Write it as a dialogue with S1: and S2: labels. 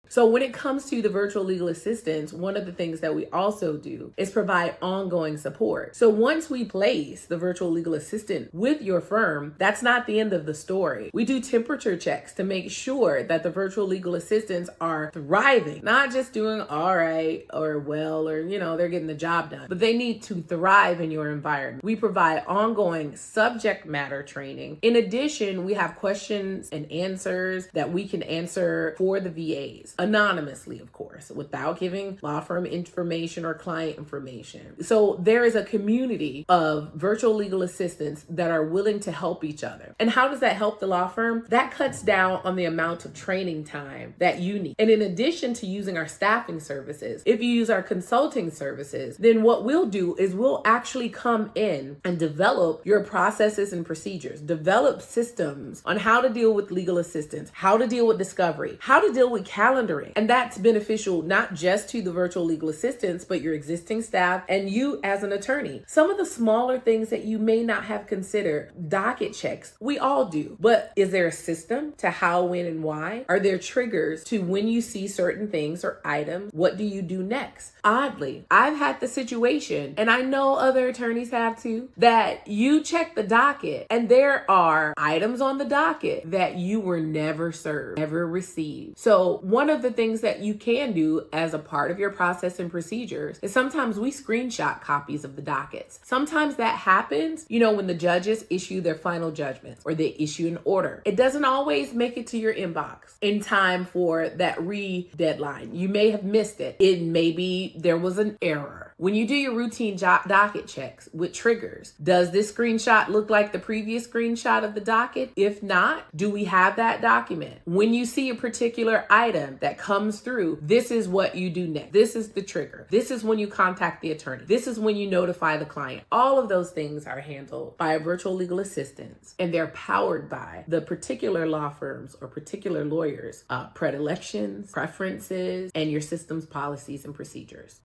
S1: So when it comes to the virtual legal assistants, one of the things that we also do is provide ongoing support. So once we place the virtual legal assistant with your firm, that's not the end of the story. We do temperature checks to make sure that the virtual legal assistants are thriving, not just doing all right or well, or, they're getting the job done, but they need to thrive in your environment. We provide ongoing subject matter training. In addition, we have questions and answers that we can answer for the VAs, anonymously, of course, without giving law firm information or client information. So there is a community of virtual legal assistants that are willing to help each other. And how does that help the law firm? That cuts down on the amount of training time that you need. And in addition to using our staffing services, if you use our consulting services, then what we'll do is we'll actually come in and develop your processes and procedures, develop systems on how to deal with legal assistance, how to deal with discovery, how to deal with calendaring. And that's beneficial not just to the virtual legal assistants, but your existing staff and you as an attorney. Some of the smaller things that you may not have considered, docket checks, we all do. But is there a system to how, when, and why? Are there triggers to when you see certain things or items? What do you do next? Oddly, I've had the situation, and I know other attorneys have too, that you check the docket and there are items on the docket that you were never served, never received. So one of the things that you can do as a part of your process and procedures is sometimes we screenshot copies of the dockets. Sometimes that happens, when the judges issue their final judgments or they issue an order. It doesn't always make it to your inbox in time for that deadline. You may have missed it. Maybe there was an error. When you do your routine docket checks with triggers, does this screenshot look like the previous screenshot of the docket? If not, do we have that document? When you see a particular item that comes through, this is what you do next. This is the trigger. This is when you contact the attorney. This is when you notify the client. All of those things are handled by a virtual legal assistants, and they're powered by the particular law firms or particular lawyers' predilections, preferences, and your system's policies and procedures.